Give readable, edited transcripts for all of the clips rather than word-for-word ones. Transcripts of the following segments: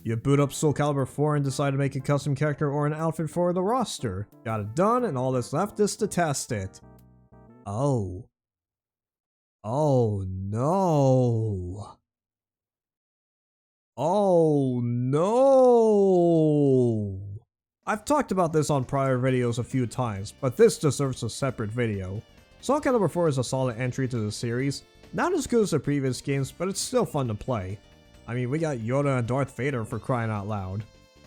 You boot up SoulCalibur 4 and decide to make a custom character or an outfit for the roster. Got it done, and all that's left is to test it. Oh. Oh no. Oh no. I've talked about this on prior videos a few times, but this deserves a separate video. SoulCalibur 4 is a solid entry to the series. Not as good as the previous games, but it's still fun to play. I mean, we got Yoda and Darth Vader for crying out loud.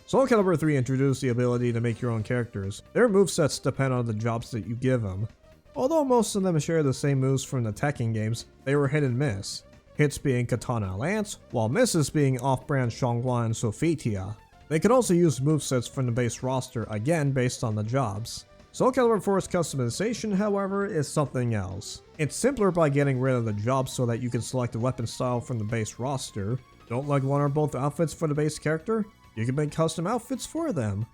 SoulCalibur 3 introduced the ability to make your own characters. Their movesets depend on the jobs that you give them. Although most of them share the same moves from the Tekken games, they were hit and miss. Hits being Katana Lance, while misses being off-brand Xianghua and Sophitia. They could also use movesets from the base roster, again based on the jobs. SoulCalibur 4's customization, however, is something else. It's simpler by getting rid of the jobs so that you can select a weapon style from the base roster. Don't like one or both outfits for the base character? You can make custom outfits for them.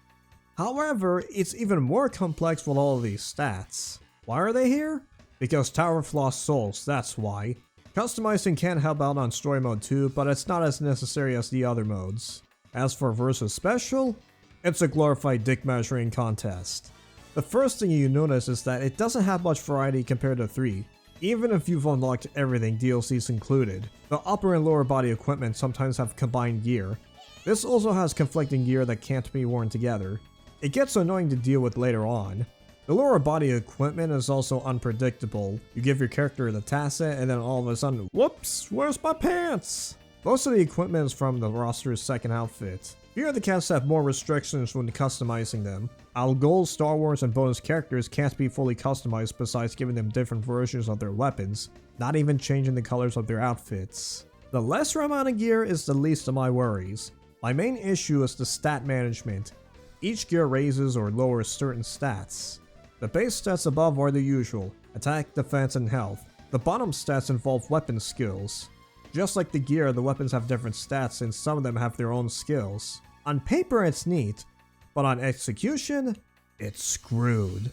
However, it's even more complex with all of these stats. Why are they here? Because Tower of Lost Souls, that's why. Customizing can help out on story mode too, but it's not as necessary as the other modes. As for Versus Special, it's a glorified dick measuring contest. The first thing you notice is that it doesn't have much variety compared to 3, even if you've unlocked everything, DLCs included. The upper and lower body equipment sometimes have combined gear. This also has conflicting gear that can't be worn together. It gets annoying to deal with later on. The lower body equipment is also unpredictable. You give your character the tacet and then all of a sudden, whoops, where's my pants? Most of the equipment is from the roster's second outfit. Here the cats have more restrictions when customizing them. Al Ghul, Star Wars, and bonus characters can't be fully customized besides giving them different versions of their weapons, not even changing the colors of their outfits. The lesser amount of gear is the least of my worries. My main issue is the stat management. Each gear raises or lowers certain stats. The base stats above are the usual, attack, defense, and health. The bottom stats involve weapon skills. Just like the gear, the weapons have different stats and some of them have their own skills. On paper it's neat, but on execution, it's screwed.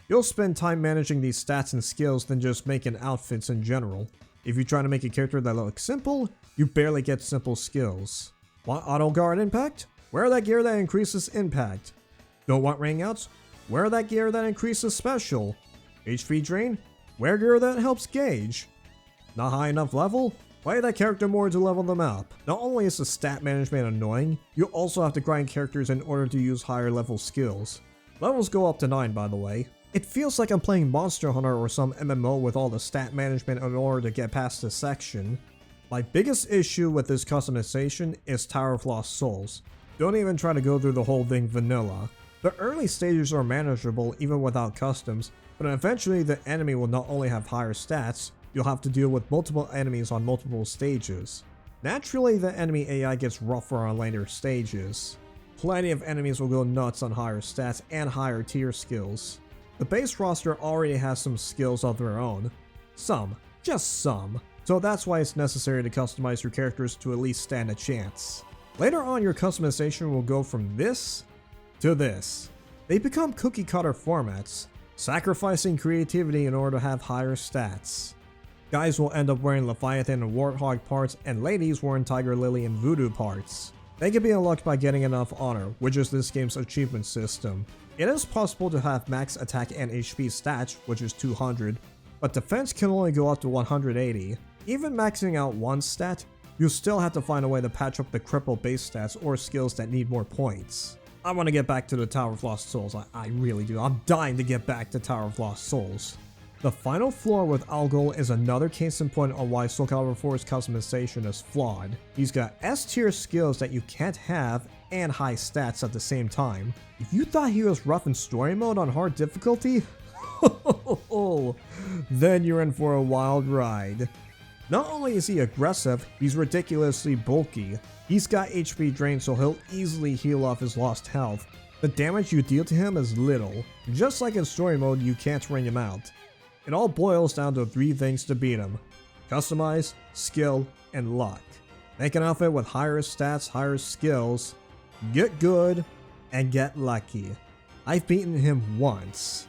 You'll spend time managing these stats and skills than just making outfits in general. If you try to make a character that looks simple, you barely get simple skills. Want auto guard impact? Wear that gear that increases impact. Don't want rangouts? Wear that gear that increases special. HP drain? Wear gear that helps gauge. Not high enough level? Play that character more to level them up. Not only is the stat management annoying, you also have to grind characters in order to use higher level skills. Levels go up to 9 by the way. It feels like I'm playing Monster Hunter or some MMO with all the stat management in order to get past this section. My biggest issue with this customization is Tower of Lost Souls. Don't even try to go through the whole thing vanilla. The early stages are manageable even without customs, but eventually the enemy will not only have higher stats, you'll have to deal with multiple enemies on multiple stages. Naturally, the enemy AI gets rougher on later stages. Plenty of enemies will go nuts on higher stats and higher tier skills. The base roster already has some skills of their own. Some, just some. So that's why it's necessary to customize your characters to at least stand a chance. Later on, your customization will go from this to this. They become cookie cutter formats, sacrificing creativity in order to have higher stats. Guys will end up wearing Leviathan and Warthog parts, and ladies wearing Tiger Lily and Voodoo parts. They can be unlocked by getting enough honor, which is this game's achievement system. It is possible to have max attack and HP stats, which is 200, but defense can only go up to 180. Even maxing out one stat, you still have to find a way to patch up the crippled base stats or skills that need more points. I want to get back to the Tower of Lost Souls, I really do. I'm dying to get back to Tower of Lost Souls. The final floor with Al Ghul is another case in point on why SoulCalibur 4's customization is flawed. He's got S tier skills that you can't have and high stats at the same time. If you thought he was rough in story mode on hard difficulty, then you're in for a wild ride. Not only is he aggressive, he's ridiculously bulky. He's got HP drain, so he'll easily heal off his lost health. The damage you deal to him is little. Just like in story mode, you can't ring him out. It all boils down to 3 things to beat him: customize, skill, and luck. Make an outfit with higher stats, higher skills, get good, and get lucky. I've beaten him once,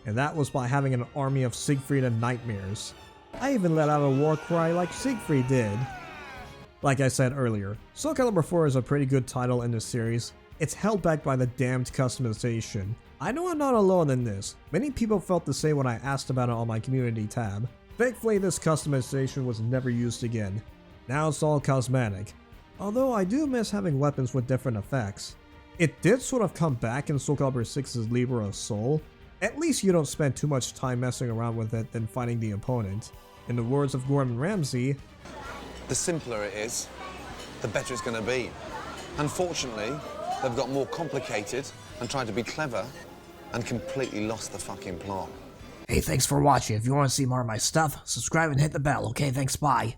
and that was by having an army of Siegfried and nightmares. I even let out a war cry like Siegfried did. Like I said earlier, SoulCalibur 4 is a pretty good title in this series. It's held back by the damned customization. I know I'm not alone in this. Many people felt the same when I asked about it on my community tab. Thankfully, this customization was never used again. Now it's all cosmetic. Although I do miss having weapons with different effects. It did sort of come back in SoulCalibur 6's Libra of Soul. At least you don't spend too much time messing around with it than fighting the opponent. In the words of Gordon Ramsay, the simpler it is, the better it's going to be. Unfortunately, they've got more complicated and tried to be clever and completely lost the fucking plot. Hey, thanks for watching. If you want to see more of my stuff, subscribe and hit the bell, okay? Thanks, bye.